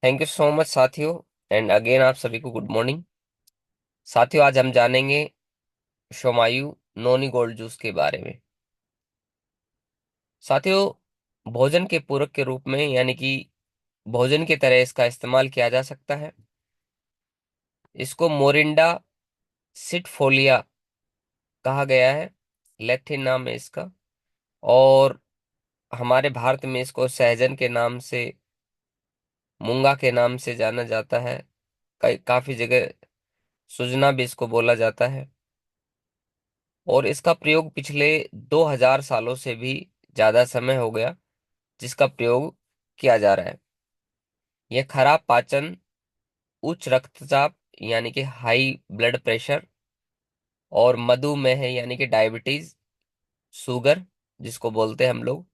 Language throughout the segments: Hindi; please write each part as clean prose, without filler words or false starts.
थैंक यू सो मच साथियों। एंड अगेन आप सभी को गुड मॉर्निंग। साथियों, आज हम जानेंगे शोमायू नोनी गोल्ड जूस के बारे में। साथियों, भोजन के पूरक के रूप में यानी कि भोजन की तरह इसका इस्तेमाल किया जा सकता है। इसको मोरिंडा सिटफोलिया कहा गया है, लैटिन नाम है इसका। और हमारे भारत में इसको सहजन के नाम से, मूंगा के नाम से जाना जाता है। कई काफी जगह सुजना भी इसको बोला जाता है। और इसका प्रयोग पिछले 2000 सालों से भी ज्यादा समय हो गया जिसका प्रयोग किया जा रहा है। यह खराब पाचन, उच्च रक्तचाप यानी कि हाई ब्लड प्रेशर, और मधुमेह यानी कि डायबिटीज, शुगर जिसको बोलते हैं हम लोग,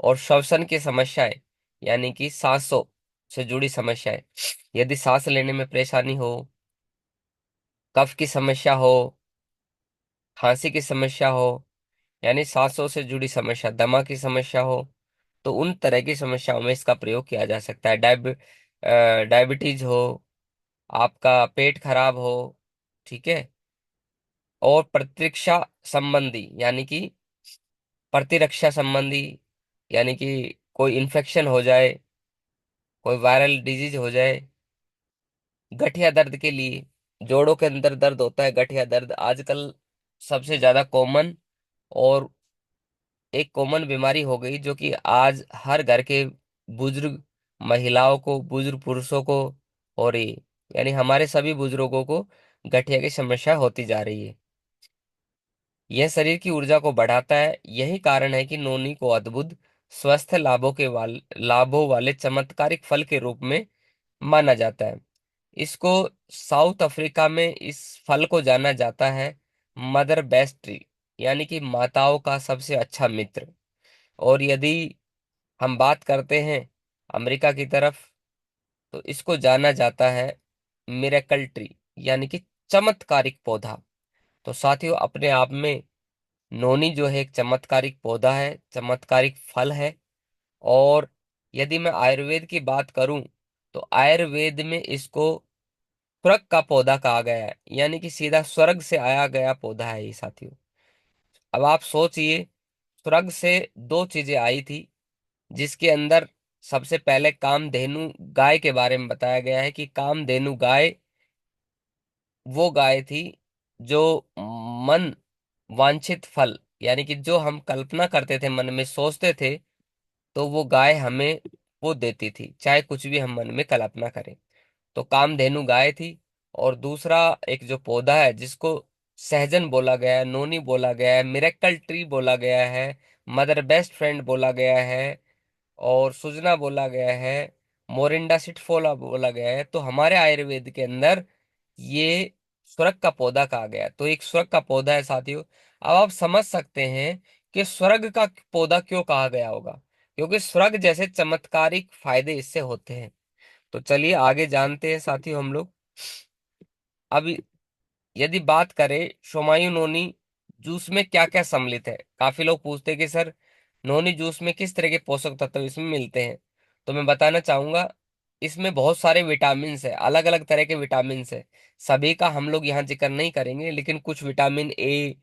और श्वसन की समस्याएं यानी कि सांसों से जुड़ी समस्याएं, यदि सांस लेने में परेशानी हो, कफ की समस्या हो, खांसी की समस्या हो, यानी सांसों से जुड़ी समस्या, दमा की समस्या हो, तो उन तरह की समस्याओं में इसका प्रयोग किया जा सकता है। डायबिटीज हो, आपका पेट खराब हो, ठीक है, और प्रतिरक्षा संबंधी यानी कि प्रतिरक्षा संबंधी यानी कि कोई इन्फेक्शन हो जाए, कोई वायरल डिजीज हो जाए, गठिया दर्द के लिए, जोड़ों के अंदर दर्द होता है, गठिया दर्द आजकल सबसे ज्यादा कॉमन और एक कॉमन बीमारी हो गई जो कि आज हर घर के बुजुर्ग महिलाओं को, बुजुर्ग पुरुषों को हो रही है। यानी हमारे सभी बुजुर्गों को गठिया की समस्या होती जा रही है। यह शरीर की ऊर्जा को बढ़ाता है। यही कारण है कि नोनी को अद्भुत स्वस्थ लाभों वाले चमत्कारिक फल के रूप में माना जाता है। इसको साउथ अफ्रीका में इस फल को जाना जाता है मदर बेस्ट ट्री, यानी कि माताओं का सबसे अच्छा मित्र। और यदि हम बात करते हैं अमेरिका की तरफ, तो इसको जाना जाता है मिरेकल ट्री, यानी कि चमत्कारिक पौधा। तो साथियों, अपने आप में नोनी जो है एक चमत्कारिक पौधा है, चमत्कारिक फल है। और यदि मैं आयुर्वेद की बात करूं, तो आयुर्वेद में इसको स्वर्ग का पौधा कहा गया है, यानी कि सीधा स्वर्ग से आया गया पौधा है ये साथियों। अब आप सोचिए, स्वर्ग से दो चीजें आई थी जिसके अंदर सबसे पहले कामधेनु गाय के बारे में बताया गया है कि कामधेनु गाय वो गाय थी जो मन वांछित फल, यानी कि जो हम कल्पना करते थे, मन में सोचते थे, तो वो गाय हमें वो देती थी, चाहे कुछ भी हम मन में कल्पना करें। तो कामधेनु गाय थी। और दूसरा एक जो पौधा है जिसको सहजन बोला गया है, नोनी बोला गया है, मिरेकल ट्री बोला गया है, मदर बेस्ट फ्रेंड बोला गया है, और सुजना बोला गया है, मोरिंडा सिटफोला बोला गया है, तो हमारे आयुर्वेद के अंदर ये स्वर्ग का पौधा कहा गया है। तो एक स्वर्ग का पौधा है साथियों। अब आप समझ सकते हैं कि स्वर्ग का पौधा क्यों कहा गया होगा, क्योंकि स्वर्ग जैसे चमत्कारिक फायदे इससे होते हैं। तो चलिए आगे जानते हैं साथियों हम लोग। अब यदि बात करें शोमायू नोनी जूस में क्या क्या सम्मिलित है, काफी लोग पूछते हैं कि सर नोनी जूस में किस तरह के पोषक तत्व इसमें मिलते हैं। तो मैं बताना चाहूंगा, इसमें बहुत सारे विटामिन है, अलग अलग तरह के विटामिन है। सभी का हम लोग यहाँ जिक्र नहीं करेंगे, लेकिन कुछ विटामिन ए,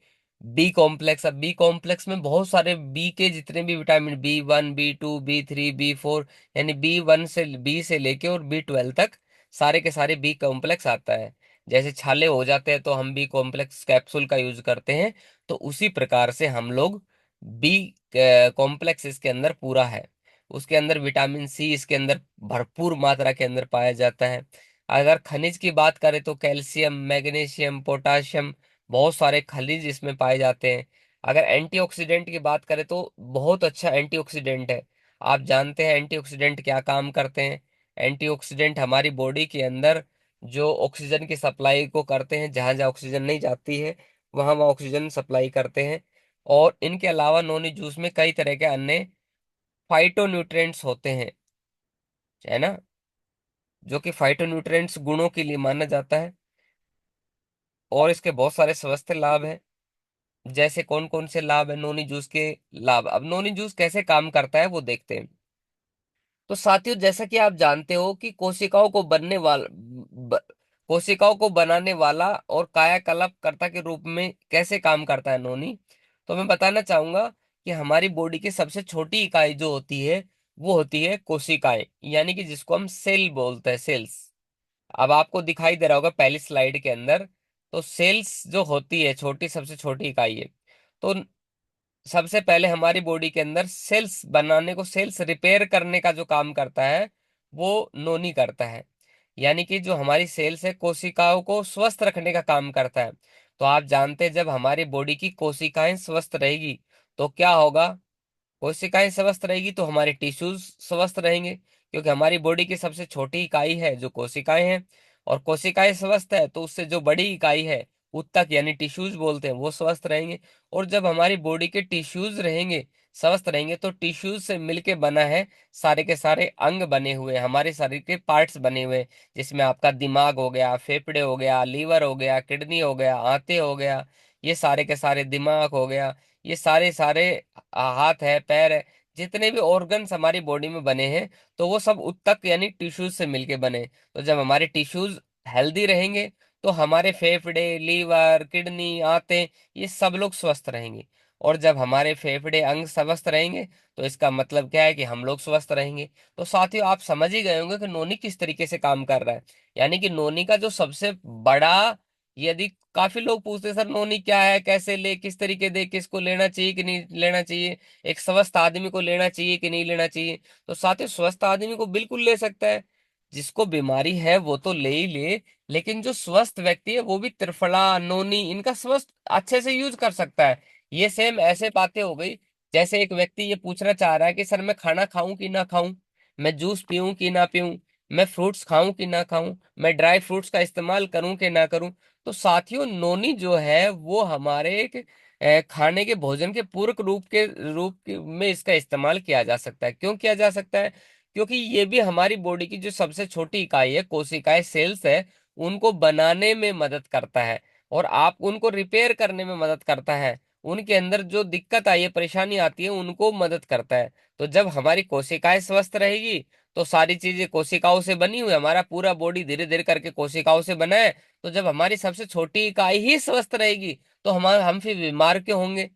बी कॉम्प्लेक्स, अब बी कॉम्प्लेक्स में बहुत सारे बी के जितने भी vitamin, B1, B2, B3, B4, यानी B1 से बी से लेके और B12 तक सारे के सारे बी कॉम्प्लेक्स आता है। जैसे छाले हो जाते हैं तो हम बी कॉम्प्लेक्स कैप्सूल का यूज करते हैं, तो उसी प्रकार से हम लोग बी कॉम्प्लेक्स इसके अंदर पूरा है। उसके अंदर विटामिन सी इसके अंदर भरपूर मात्रा के अंदर पाया जाता है। अगर खनिज की बात करें तो कैल्शियम, मैग्नीशियम, पोटाशियम, बहुत सारे खनिज इसमें पाए जाते हैं। अगर एंटीऑक्सीडेंट की बात करें तो बहुत अच्छा एंटीऑक्सीडेंट है। आप जानते हैं एंटीऑक्सीडेंट क्या काम करते हैं। एंटीऑक्सीडेंट हमारी बॉडी के अंदर जो ऑक्सीजन की सप्लाई को करते हैं, जहां जहां ऑक्सीजन नहीं जाती है वहां वहां ऑक्सीजन सप्लाई करते हैं। और इनके अलावा नोनी जूस में कई तरह के अन्य फाइटोन्यूट्रिएंट्स होते हैं, है ना, जो कि फाइटोन्यूट्रिएंट्स गुणों के लिए माना जाता है। और इसके बहुत सारे स्वास्थ्य लाभ हैं। जैसे कौन कौन से लाभ है नोनी जूस के। लाभ, अब नोनी जूस कैसे काम करता है वो देखते हैं। तो साथियों, जैसा कि आप जानते हो कि कोशिकाओं को बनाने वाला और कायाकल्प कर्ता के रूप में कैसे काम करता है नोनी, तो मैं बताना चाहूंगा कि हमारी बॉडी की सबसे छोटी इकाई जो होती है वो होती है कोशिकाएं, यानी कि जिसको हम सेल बोलते हैं, सेल्स। अब आपको दिखाई दे रहा होगा पहली स्लाइड के अंदर। तो सेल्स जो होती है छोटी, सबसे छोटी इकाई है। तो सबसे पहले हमारी बॉडी के अंदर सेल्स बनाने को, सेल्स रिपेयर करने का जो काम करता है वो नोनी करता है। यानी कि जो हमारी सेल्स है कोशिकाओं को स्वस्थ रखने का काम करता है। तो आप जानते हैं जब हमारी बॉडी की कोशिकाएं स्वस्थ रहेगी तो क्या होगा। कोशिकाएं स्वस्थ रहेगी तो हमारे टिश्यूज स्वस्थ रहेंगे, क्योंकि हमारी बॉडी की सबसे छोटी इकाई है जो कोशिकाएं हैं। और कोशिकाएं स्वस्थ है तो उससे जो बड़ी इकाई है, ऊतक यानी टिश्यूज बोलते हैं, वो स्वस्थ रहेंगे। और जब हमारी बॉडी के टिश्यूज रहेंगे, स्वस्थ रहेंगे, तो टिश्यूज से मिलके बना है सारे के सारे अंग बने हुए हैं, हमारे शरीर के पार्ट्स बने हुए हैं। जिसमें आपका दिमाग हो गया, फेफड़े हो गया, लीवर हो गया, किडनी हो गया, आंतें हो गया, ये सारे के सारे, दिमाग हो गया, ये सारे सारे हाथ है, पैर है, जितने भी ऑर्गन्स हमारी बॉडी में बने हैं, तो वो सब ऊतक यानी टिश्यूज से मिलके बने। तो जब हमारे टिश्यूज हेल्दी रहेंगे तो हमारे फेफड़े, लीवर, किडनी, आंतें, ये सब लोग स्वस्थ रहेंगे। और जब हमारे फेफड़े, अंग स्वस्थ रहेंगे तो इसका मतलब क्या है कि हम लोग स्वस्थ रहेंगे। तो साथियों, आप समझ ही गए होंगे कि नोनी किस तरीके से काम कर रहा है। यानी कि नोनी का जो सबसे बड़ा, यदि काफी लोग पूछते हैं, सर नोनी क्या है, कैसे ले, किस तरीके दे, किसको लेना चाहिए कि नहीं लेना चाहिए, एक स्वस्थ आदमी को लेना चाहिए कि नहीं लेना चाहिए। तो साथियों, स्वस्थ आदमी को बिल्कुल ले सकता है। जिसको बीमारी है वो तो ले ही ले, लेकिन जो स्वस्थ व्यक्ति है वो भी त्रिफला, नोनी, इनका स्वस्थ अच्छे से यूज कर सकता है। ये सेम ऐसे बातें हो गई जैसे एक व्यक्ति ये पूछना चाह रहा है कि सर मैं खाना खाऊं कि ना खाऊं, मैं जूस पीऊं कि ना पीऊं, मैं फ्रूट्स खाऊं कि ना खाऊं, मैं ड्राई फ्रूट्स का इस्तेमाल करूं कि ना करूं। तो साथियों, नोनी जो है वो हमारे एक खाने के, भोजन के पूरक में इसका इस्तेमाल किया जा सकता है। क्यों किया जा सकता है? क्योंकि ये भी हमारी बॉडी की जो सबसे छोटी इकाई है, कोशिकाएं, सेल्स है, उनको बनाने में मदद करता है। और आप उनको रिपेयर करने में मदद करता है। उनके अंदर जो दिक्कत आई है, परेशानी आती है, उनको मदद करता है। तो जब हमारी कोशिकाएं स्वस्थ रहेगी तो सारी चीजें कोशिकाओं से बनी हुई, हमारा पूरा बॉडी धीरे धीरे करके कोशिकाओं से बना है। तो जब हमारी सबसे छोटी इकाई ही स्वस्थ रहेगी तो हम फिर बीमार क्यों होंगे?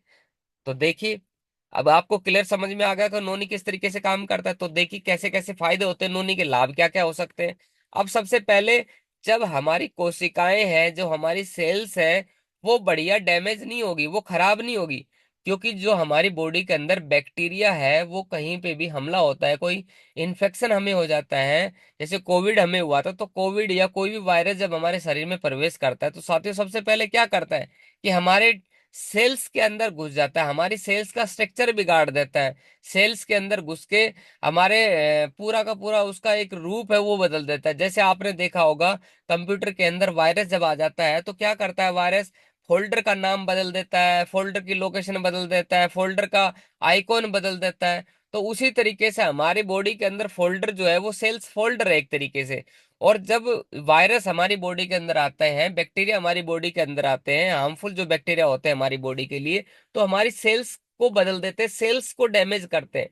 तो देखिए, अब आपको क्लियर समझ में आ गया कि नोनी किस तरीके से काम करता है। तो देखिए कैसे कैसे फायदे होते हैं, नोनी के लाभ क्या क्या हो सकते हैं। अब सबसे पहले, जब हमारी कोशिकाएं हैं, जो हमारी सेल्स है, वो बढ़िया डैमेज नहीं होगी, वो खराब नहीं होगी। क्योंकि जो हमारी बॉडी के अंदर बैक्टीरिया है, वो कहीं पे भी हमला होता है, कोई इन्फेक्शन हमें हो जाता है, जैसे कोविड हमें हुआ था, तो कोविड या कोई भी वायरस जब हमारे शरीर में प्रवेश करता है तो साथियों सबसे पहले क्या करता है कि हमारे सेल्स के अंदर घुस जाता है, हमारी सेल्स का स्ट्रक्चर बिगाड़ देता है। सेल्स के अंदर घुस के हमारे पूरा का पूरा उसका एक रूप है वो बदल देता है। जैसे आपने देखा होगा, कंप्यूटर के अंदर वायरस जब आ जाता है तो क्या करता है वायरस, फोल्डर का नाम बदल देता है, फोल्डर की लोकेशन बदल देता है, फोल्डर का आइकॉन बदल देता है। तो उसी तरीके से हमारी बॉडी के अंदर फोल्डर जो है वो सेल्स फोल्डर है एक तरीके से। और जब वायरस हमारी बॉडी के अंदर आते हैं, बैक्टीरिया हमारी बॉडी के अंदर आते हैं, हार्मफुल जो बैक्टीरिया होते हैं हमारी बॉडी के लिए, तो हमारी सेल्स को बदल देते हैं, सेल्स को डैमेज करते हैं।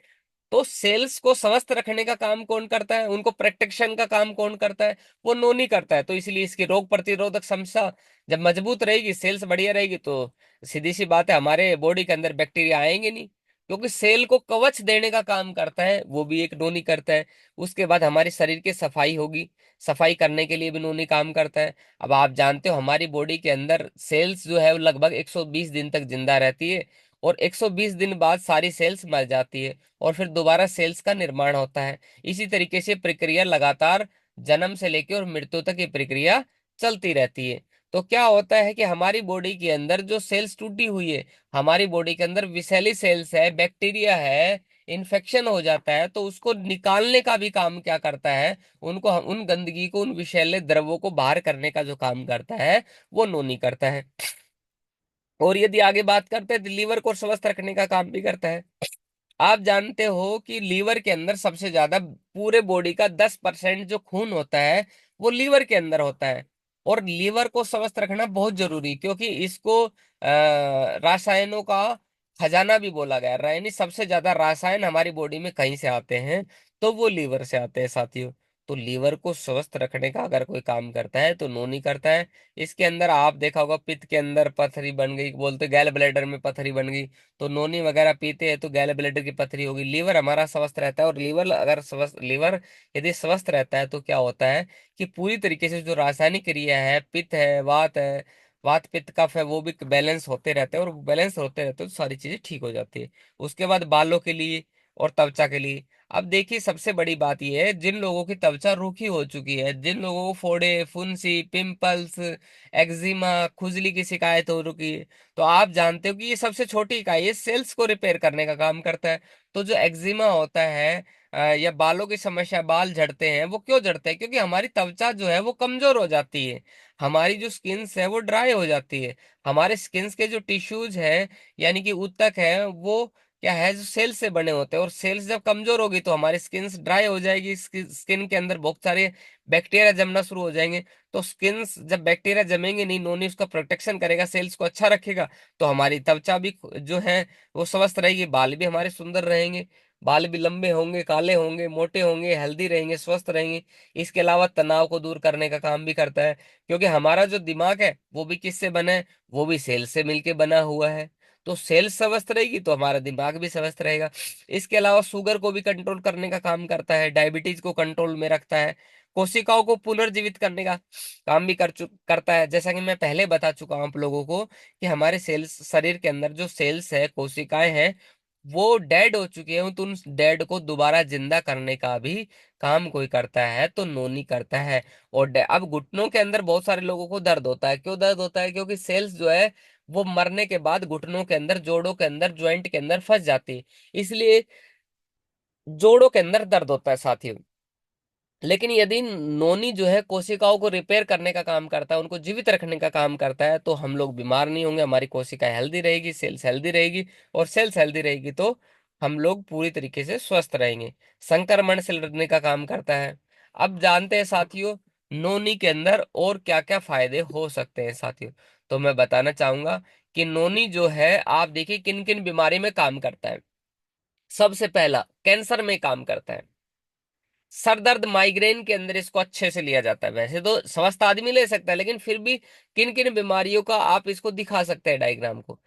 तो सेल्स को स्वस्थ रखने का काम कौन करता है, उनको प्रोटेक्शन का काम कौन करता है? वो नोनी करता है। तो इसलिए इसकी रोग प्रतिरोधक क्षमता जब मजबूत रहेगी, सेल्स बढ़िया रहेगी, तो सीधी सी बात है हमारे बॉडी के अंदर बैक्टीरिया आएंगे नहीं। क्योंकि सेल को कवच देने का काम करता है, वो भी एक नोनी करता है। उसके बाद हमारे शरीर की सफाई होगी, सफाई करने के लिए भी नोनी काम करता है। अब आप जानते हो हमारी बॉडी के अंदर सेल्स जो है वो लगभग 120 दिन तक जिंदा रहती है। और 120 दिन बाद सारी सेल्स मर जाती है और फिर दोबारा सेल्स का निर्माण होता है। इसी तरीके से प्रक्रिया लगातार जन्म से लेकर और मृत्यु तक ये प्रक्रिया चलती रहती है। तो क्या होता है कि हमारी बॉडी के अंदर जो सेल्स टूटी हुई है, हमारी बॉडी के अंदर विषैली सेल्स है, बैक्टीरिया है, इन्फेक्शन हो जाता है, तो उसको निकालने का भी काम क्या करता है, उनको, उन गंदगी को, उन विषैले द्रवों को बाहर करने का जो काम करता है वो नोनी करता है। और यदि आगे बात करते हैं तो लीवर को स्वस्थ रखने का काम भी करता है। आप जानते हो कि लीवर के अंदर सबसे ज्यादा, पूरे बॉडी का 10% जो खून होता है वो लीवर के अंदर होता है। और लीवर को स्वस्थ रखना बहुत जरूरी, क्योंकि इसको रासायनों का खजाना भी बोला गया है। यानी सबसे ज्यादा रसायन हमारी बॉडी में कहीं से आते हैं, तो वो लीवर से आते हैं साथियों। तो लीवर को स्वस्थ रखने का अगर कोई काम करता है तो नोनी करता है। इसके अंदर आप देखा होगा, पित्त के अंदर पथरी बन गई, बोलते गैल ब्लैडर में पथरी बन गई, तो नोनी वगैरह पीते हैं तो गैल ब्लैडर की पथरी होगी। लीवर हमारा स्वस्थ रहता है, और लीवर यदि स्वस्थ रहता है तो क्या होता है कि पूरी तरीके से जो रासायनिक क्रिया है, पित्त है, वात है, वात पित्त कफ है, वो भी बैलेंस होते रहते हैं, और बैलेंस होते रहते हैं तो सारी चीजें ठीक हो जाती है। उसके बाद बालों के लिए और त्वचा के लिए, अब देखिए सबसे बड़ी बात यह है, जिन लोगों की त्वचा रूखी हो चुकी है, जिन लोगों को फोड़े, फुंसी, पिंपल्स, एक्जिमा, खुजली की शिकायत हो रही है, तो आप जानते हो कि ये सबसे छोटी इकाई है, सेल्स को रिपेयर करने का काम करता है। तो जो एक्जिमा होता है या बालों की समस्या, बाल झड़ते हैं, वो क्यों झड़ते हैं? क्योंकि हमारी त्वचा जो है वो कमजोर हो जाती है, हमारी जो स्किन्स है वो ड्राई हो जाती है। हमारे स्किन्स के जो टिश्यूज है, यानी कि ऊतक है, वो क्या है, जो सेल्स से बने होते हैं, और सेल्स जब कमजोर होगी तो हमारी स्किन ड्राई हो जाएगी, स्किन के अंदर बहुत सारे बैक्टीरिया जमना शुरू हो जाएंगे। तो स्किन, जब बैक्टीरिया जमेंगे नहीं, नोनी उसका प्रोटेक्शन करेगा, सेल्स को अच्छा रखेगा, तो हमारी त्वचा भी जो है वो स्वस्थ रहेगी, बाल भी हमारे सुंदर रहेंगे, बाल भी लंबे होंगे, काले होंगे, मोटे होंगे, हेल्दी रहेंगे, स्वस्थ रहेंगे। इसके अलावा तनाव को दूर करने का काम भी करता है, क्योंकि हमारा जो दिमाग है वो भी किससे बना है? वो भी सेल से मिलके बना हुआ है। तो सेल स्वस्थ रहेगी तो हमारा दिमाग भी स्वस्थ रहेगा। इसके अलावा शुगर को भी कंट्रोल करने का काम करता है, डायबिटीज को कंट्रोल में रखता है, कोशिकाओं को पुनर्जीवित करने का काम भी करता है। जैसा कि मैं पहले बता चुका हूं आप लोगों को कि हमारे सेल्स, शरीर के अंदर जो सेल्स है, कोशिकाएं हैं, वो डेड हो चुकी है, तो उन डेड को दोबारा जिंदा करने का भी काम कोई करता है तो नोनी करता है। और अब घुटनों के अंदर बहुत सारे लोगों को दर्द होता है, क्यों दर्द होता है? क्योंकि सेल्स जो है वो मरने के बाद घुटनों के अंदर, जोड़ों के अंदर, ज्वाइंट के अंदर फंस जाती है, इसलिए जोड़ों के अंदर दर्द होता है साथियों। लेकिन यदि नोनी जो है कोशिकाओं को रिपेयर करने का काम करता है, उनको जीवित रखने का काम करता है, तो हम लोग बीमार नहीं होंगे, हमारी कोशिकाएं हेल्दी रहेगी, सेल्स हेल्दी रहेगी, और सेल्स हेल्दी रहेगी तो हम लोग पूरी तरीके से स्वस्थ रहेंगे, संक्रमण से लड़ने का काम करता है। अब जानते हैं साथियों, नोनी के अंदर और क्या क्या फायदे हो सकते हैं साथियों। तो मैं बताना चाहूंगा कि नोनी जो है, आप देखिए किन किन बीमारी में काम करता है। सबसे पहला, कैंसर में काम करता है, सर दर्द, माइग्रेन के अंदर इसको अच्छे से लिया जाता है। वैसे तो स्वस्थ आदमी ले सकता है, लेकिन फिर भी किन किन बीमारियों का आप इसको दिखा सकते हैं डायग्राम को।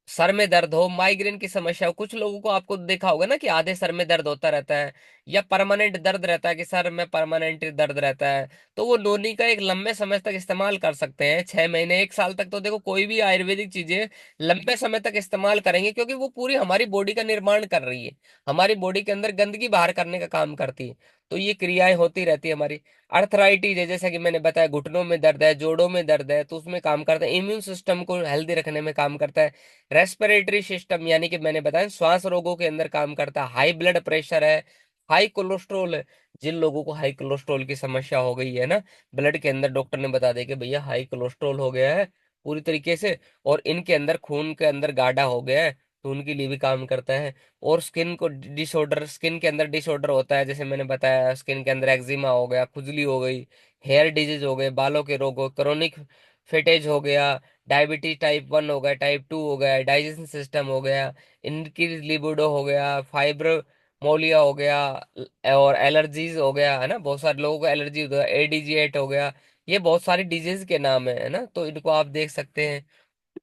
सर में दर्द हो, माइग्रेन की समस्या हो, कुछ लोगों को आपको देखा होगा ना कि आधे सर में दर्द होता रहता है, या परमानेंट दर्द रहता है कि सर में परमानेंट दर्द रहता है, तो वो नोनी का एक लंबे समय तक इस्तेमाल कर सकते हैं, 6 महीने, 1 साल तक। तो देखो, कोई भी आयुर्वेदिक चीजें लंबे समय तक इस्तेमाल करेंगे, क्योंकि वो पूरी हमारी बॉडी का निर्माण कर रही है, हमारी बॉडी के अंदर गंदगी बाहर करने का काम करती है। तो ये क्रियाएं होती रहती है हमारी। अर्थराइटिस है, जैसा कि मैंने बताया, घुटनों में दर्द है, जोड़ों में दर्द है, तो उसमें काम करता है। इम्यून सिस्टम को हेल्दी रखने में काम करता है। रेस्पिरेटरी सिस्टम, यानी कि मैंने बताया श्वास रोगों के अंदर काम करता है। हाई ब्लड प्रेशर है, हाई कोलेस्ट्रोल है, जिन लोगों को हाई कोलेस्ट्रोल की समस्या हो गई है ना, ब्लड के अंदर डॉक्टर ने बता दिया कि भैया हाई कोलेस्ट्रोल हो गया है पूरी तरीके से, और इनके अंदर खून के अंदर गाढ़ा हो गया है, तो उनके लिए भी काम करता है। और स्किन को डिसऑर्डर, स्किन के अंदर डिसऑर्डर होता है, जैसे मैंने बताया, स्किन के अंदर एक्जिमा हो गया, खुजली हो गई, हेयर डिजीज हो गए, बालों के रोग हो, क्रोनिक फिटेज हो गया, डायबिटीज टाइप 1 हो गया, टाइप 2 हो गया, डाइजेशन सिस्टम हो गया, इनकी लिबिडो हो गया, फाइब्रोमोलिया हो गया, और एलर्जीज हो गया, है ना, बहुत सारे लोगों को एलर्जी हो गया, एडीजी8 हो गया। ये बहुत सारी डिजीज के नाम है ना, तो इनको आप देख सकते हैं।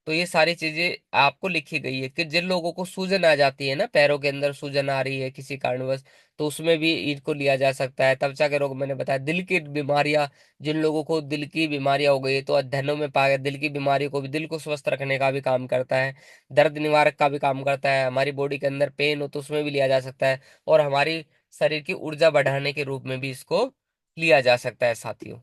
तो ये सारी चीजें आपको लिखी गई है कि जिन लोगों को सूजन आ जाती है ना, पैरों के अंदर सूजन आ रही है किसी कारणवश, तो उसमें भी इनको लिया जा सकता है। त्वचा के रोग मैंने बताया, दिल की बीमारियां, जिन लोगों को दिल की बीमारियां हो गई है, तो अध्ययनों में पाया गया दिल की बीमारियों को भी, दिल को स्वस्थ रखने का भी काम करता है, दर्द निवारक का भी काम करता है, हमारी बॉडी के अंदर पेन हो तो उसमें भी लिया जा सकता है, और हमारी शरीर की ऊर्जा बढ़ाने के रूप में भी इसको लिया जा सकता है साथियों।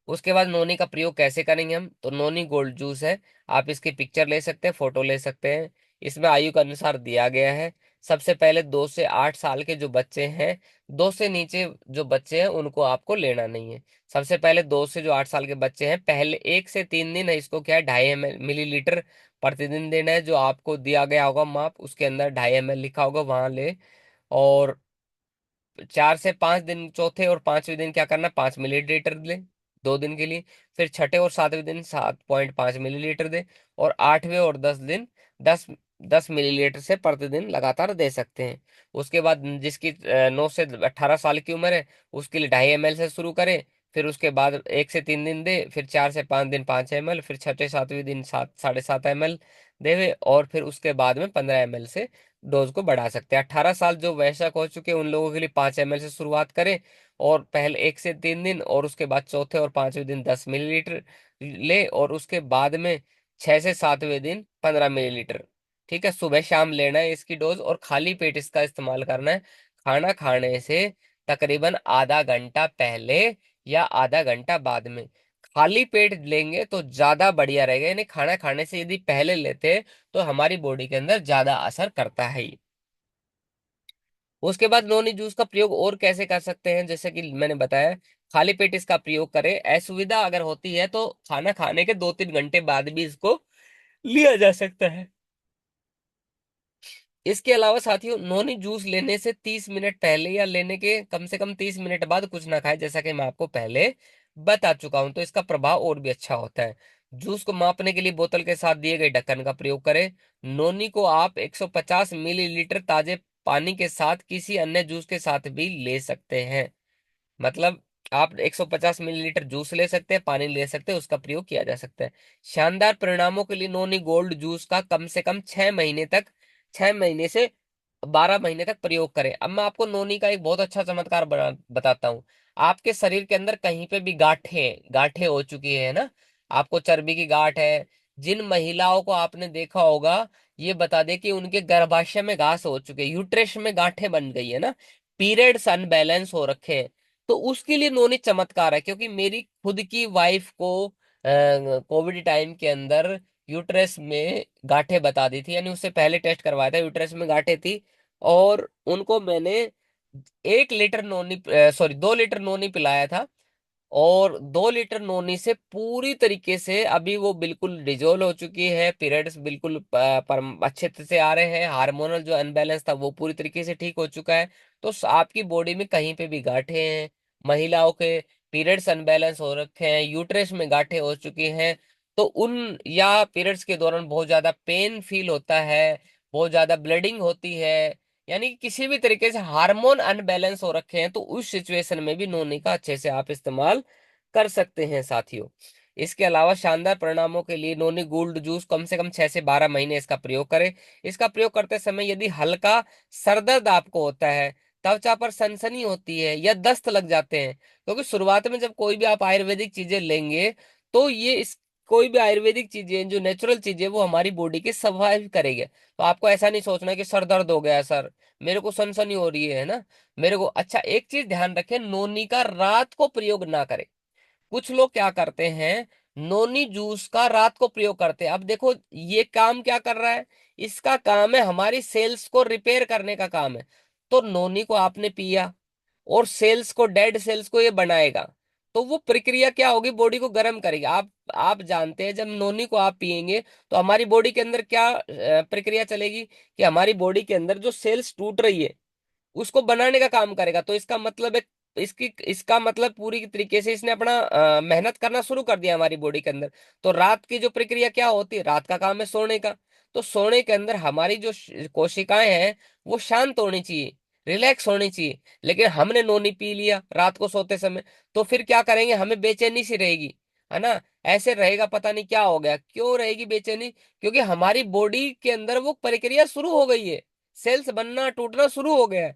उसके बाद नोनी का प्रयोग कैसे करेंगे हम, तो नोनी गोल्ड जूस है, आप इसकी पिक्चर ले सकते हैं, फोटो ले सकते हैं, इसमें आयु के अनुसार दिया गया है। सबसे पहले 2 से 8 साल के जो बच्चे हैं, 2 से नीचे जो बच्चे हैं उनको आपको लेना नहीं है। सबसे पहले 2 से जो 8 साल के बच्चे हैं, पहले 1 से 3 दिन है, इसको क्या है, 2.5 मिलीलीटर प्रतिदिन देना है, जो आपको दिया गया होगा माप, उसके अंदर 2.5 ml लिखा होगा, वहां ले। और 4 से 5 दिन, चौथे और पांचवें दिन क्या करना, 5 मिलीलीटर ले, 2 दिन के लिए। फिर छठे और सातवें दिन 7.5 मिलीलीटर दे, और आठवें और 10 दिन 10 10 मिलीलीटर से प्रतिदिन लगातार दे सकते हैं। उसके बाद जिसकी 9 से 18 साल की उम्र है, उसके लिए 2.5 ml से शुरू करें। फिर उसके बाद 1 से 3 दिन दे, फिर 4 से 5 दिन 5 ml, फिर छठे सातवें दिन 7, 7.5 ml देवे, और फिर उसके बाद में 15 ml से डोज को बढ़ा सकते हैं। 18 साल जो वयस्क हो चुके हैं उन लोगों के लिए 5 ml से शुरुआत करें, और पहले 1 से 3 दिन, और उसके बाद चौथे और पांचवें दिन 10 मिलीलीटर ले, और उसके बाद में 6 से 7वें दिन 15 मिलीलीटर। ठीक है, सुबह शाम लेना है इसकी डोज, और खाली पेट इसका इस्तेमाल करना है। खाना खाने से तकरीबन आधा घंटा पहले या आधा घंटा बाद में। खाली पेट लेंगे तो ज्यादा बढ़िया रहेगा, यानी खाना खाने से यदि पहले लेते हैं तो हमारी बॉडी के अंदर ज्यादा असर करता है ये। उसके बाद नोनी जूस का प्रयोग और कैसे कर सकते हैं, जैसे कि मैंने बताया, खाली पेट इसका प्रयोग करें। असुविधा अगर होती है तो खाना खाने के 2-3 घंटे बाद भी इसको लिया जा सकता है। इसके अलावा साथियों, नोनी जूस लेने से 30 मिनट पहले या लेने के कम से कम 30 मिनट बाद कुछ ना खाए, जैसा कि मैं आपको पहले बता चुका हूं, तो इसका प्रभाव और भी अच्छा होता है। जूस को मापने के लिए बोतल के साथ दिए गए ढक्कन का प्रयोग करें। नोनी को आप 150 मिलीलीटर ताजे पानी के साथ किसी अन्य जूस के साथ भी ले सकते हैं। मतलब आप 150 मिलीलीटर जूस ले सकते हैं, पानी ले सकते हैं, उसका प्रयोग किया जा सकता है। शानदार परिणामों के लिए नोनी गोल्ड जूस का कम से कम 6 महीने तक, 6 महीने से 12 महीने तक प्रयोग करें। अब मैं आपको नोनी का एक बहुत अच्छा चमत्कार बताता हूँ। आपके शरीर के अंदर कहीं पे भी गांठें गांठें हो चुकी है ना, आपको चर्बी की गांठ है, जिन महिलाओं को आपने देखा होगा, ये बता दे कि उनके गर्भाशय में घास हो चुके, यूट्रस में गांठें बन गई है ना, पीरियड्स अनबैलेंस हो रखे हैं, तो उसके लिए नोनी चमत्कार है। क्योंकि मेरी खुद की वाइफ को कोविड टाइम के अंदर यूट्रस में गांठें बता दी थी, यानी उससे पहले टेस्ट करवाया था, यूट्रस में गांठें थी, और उनको मैंने 1 लीटर नोनी, सॉरी 2 लीटर नोनी पिलाया था। और 2 लीटर नोनी से पूरी तरीके से अभी वो बिल्कुल डिजोल्व हो चुकी है, पीरियड्स बिल्कुल अच्छे से आ रहे हैं, हार्मोनल जो अनबैलेंस था वो पूरी तरीके से ठीक हो चुका है। तो आपकी बॉडी में कहीं पे भी गांठें हैं, महिलाओं के पीरियड्स अनबैलेंस हो रखे हैं, यूट्रस में गांठें हो चुकी हैं, तो उन, या पीरियड्स के दौरान बहुत ज्यादा पेन फील होता है, बहुत ज्यादा ब्लीडिंग होती है, यानी कि किसी भी तरीके से हार्मोन अनबैलेंस हो रखे हैं, तो उस सिचुएशन में भी नोनी का अच्छे से आप इस्तेमाल कर सकते हैं साथियों। इसके अलावा शानदार परिणामों के लिए नोनी गोल्ड जूस कम से कम 6 से 12 महीने इसका प्रयोग करें। इसका प्रयोग करते समय यदि हल्का सरदर्द आपको होता है, त्वचा पर सनसनी होती है, या दस्त लग जाते हैं, क्योंकि शुरुआत में जब कोई भी आप आयुर्वेदिक चीजें लेंगे, तो ये इस कोई भी आयुर्वेदिक चीजें जो नेचुरल चीजें वो हमारी बॉडी के सर्वाइव करेंगे। तो आपको ऐसा नहीं सोचना कि सर दर्द हो गया सर, मेरे को सनसनी हो रही है ना, मेरे को, अच्छा एक चीज ध्यान रखें, नोनी का रात को प्रयोग ना करें। कुछ लोग क्या करते हैं, नोनी जूस का रात को प्रयोग करते हैं। अब देखो ये काम क्या कर रहा है, इसका काम है हमारी सेल्स को रिपेयर करने का काम है। तो नोनी को आपने पिया, और सेल्स को, डेड सेल्स को ये बनाएगा, तो वो प्रक्रिया क्या होगी, बॉडी को गर्म करेगी। आप जानते हैं जब नोनी को आप पिएंगे तो हमारी बॉडी के अंदर क्या प्रक्रिया चलेगी, कि हमारी बॉडी के अंदर जो सेल्स टूट रही है उसको बनाने का काम करेगा। तो इसका मतलब है, इसका मतलब पूरी तरीके से इसने अपना मेहनत करना शुरू कर दिया हमारी बॉडी के अंदर। तो रात की जो प्रक्रिया क्या होती है, रात का काम है सोने का, तो सोने के अंदर हमारी जो कोशिकाएं हैं वो शांत होनी चाहिए, रिलैक्स होनी चाहिए। लेकिन हमने नोनी पी लिया रात को सोते समय, तो फिर क्या करेंगे, हमें बेचैनी सी रहेगी, है ना, ऐसे रहेगा, पता नहीं क्या हो गया, क्यों रहेगी बेचैनी, क्योंकि हमारी बॉडी के अंदर वो प्रक्रिया शुरू हो गई है, सेल्स बनना टूटना शुरू हो गया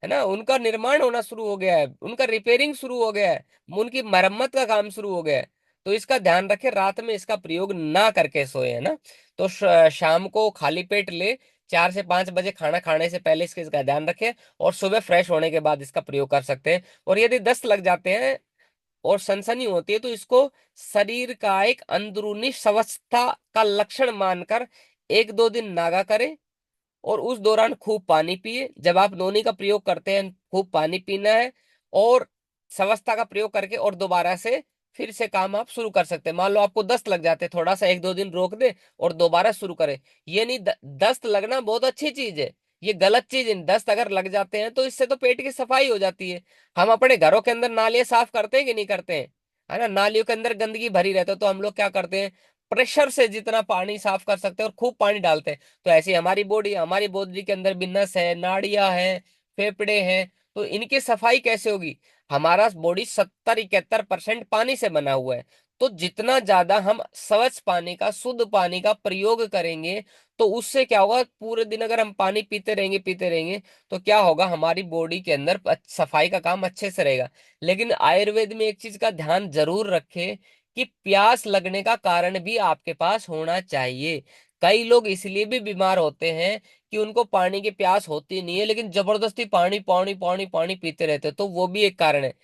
है ना, उनका निर्माण होना शुरू हो गया है, उनका रिपेयरिंग शुरू हो गया है, उनकी मरम्मत का काम शुरू हो गया है। तो इसका ध्यान रखें, रात में इसका प्रयोग ना करके सोए, है ना। तो शाम को खाली पेट ले, 4 से 5 बजे खाना खाने से पहले इसका ध्यान रखें, और सुबह फ्रेश होने के बाद इसका प्रयोग कर सकते हैं। और यदि दस्त लग जाते हैं और सनसनी होती है तो इसको शरीर का एक अंदरूनी स्वस्थता का लक्षण मानकर 1-2 दिन नागा करें, और उस दौरान खूब पानी पिए। जब आप नोनी का प्रयोग करते हैं खूब पानी पीना है, और स्वच्छता का प्रयोग करके और दोबारा से फिर से काम आप शुरू कर सकते हैं। मान लो आपको दस्त लग जाते हैं, थोड़ा सा 1-2 दिन रोक दे और दोबारा शुरू करें। ये नहीं, दस्त लगना बहुत अच्छी चीज है, ये गलत चीज है। दस्त अगर लग जाते हैं तो इससे तो पेट की सफाई हो जाती है। हम अपने घरों के अंदर नालियां साफ करते हैं कि नहीं करते हैं, है ना, नालियों के अंदर गंदगी भरी रहती है, तो हम लोग क्या करते हैं, प्रेशर से जितना पानी साफ कर सकते हैं और खूब पानी डालते हैं। तो ऐसी हमारी बॉडी के अंदर भी नस है, नाड़ियां हैं, फेफड़े हैं, तो इनकी सफाई कैसे होगी? हमारा बॉडी 70-71% पानी से बना हुआ है। तो जितना ज्यादा हम स्वच्छ पानी का, शुद्ध पानी का प्रयोग करेंगे, तो उससे क्या होगा, पूरे दिन अगर हम पानी पीते रहेंगे, तो क्या होगा, हमारी बॉडी के अंदर सफाई का काम अच्छे से रहेगा। लेकिन आयुर्वेद में एक चीज का ध्यान जरूर रखें कि प्यास लगने का कारण भी आपके पास होना चाहिए। कई लोग इसलिए भी बीमार होते हैं कि उनको पानी की प्यास होती नहीं है, लेकिन जबरदस्ती पानी पानी पानी पानी पीते रहते हैं, तो वो भी एक कारण है।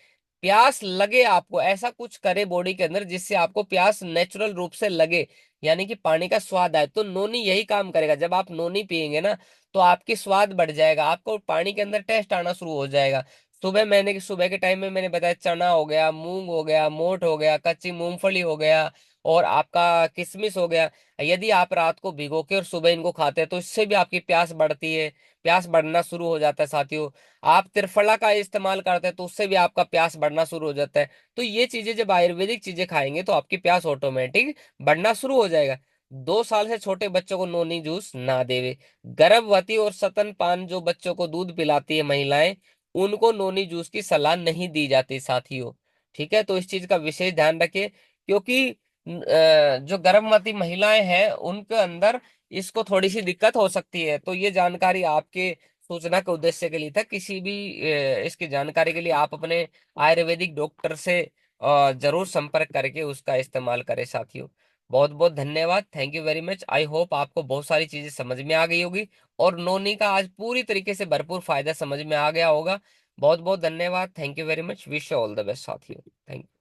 प्यास लगे आपको, ऐसा कुछ करे बॉडी के अंदर जिससे आपको प्यास नेचुरल रूप से लगे, यानी कि पानी का स्वाद आए, तो नोनी यही काम करेगा। जब आप नोनी पियेंगे ना, तो आपकी स्वाद बढ़ जाएगा, आपको पानी के अंदर टेस्ट आना शुरू हो जाएगा। सुबह के टाइम में मैंने बताया, चना हो गया, मूंग हो गया, मोठ हो गया, कच्ची मूंगफली हो गया, और आपका किशमिश हो गया। यदि आप रात को भिगो के और सुबह इनको खाते हैं, तो इससे भी आपकी प्यास बढ़ती है, प्यास बढ़ना शुरू हो जाता है साथियों। आप त्रिफला का इस्तेमाल करते हैं, तो उससे भी आपका प्यास बढ़ना शुरू हो जाता है। तो ये चीजें, जब आयुर्वेदिक चीजें खाएंगे, तो आपकी प्यास ऑटोमेटिक बढ़ना शुरू हो जाएगा। 2 साल से छोटे बच्चों को नोनी जूस ना देवे। गर्भवती और स्तनपान जो बच्चों को दूध पिलाती है महिलाएं, उनको नोनी जूस की सलाह नहीं दी जाती साथियों। ठीक है, तो इस चीज का विशेष ध्यान रखिए, क्योंकि जो गर्भवती महिलाएं हैं उनके अंदर इसको थोड़ी सी दिक्कत हो सकती है। तो ये जानकारी आपके सूचना के उद्देश्य के लिए था। किसी भी इसकी जानकारी के लिए आप अपने आयुर्वेदिक डॉक्टर से जरूर संपर्क करके उसका इस्तेमाल करें साथियों। बहुत बहुत धन्यवाद, thank you very much. I hope आपको बहुत सारी चीजें समझ में आ गई होगी, और नोनी का आज पूरी तरीके से भरपूर फायदा समझ में आ गया होगा। बहुत बहुत धन्यवाद, thank you very much, wish you all the best साथियों, थैंक यू।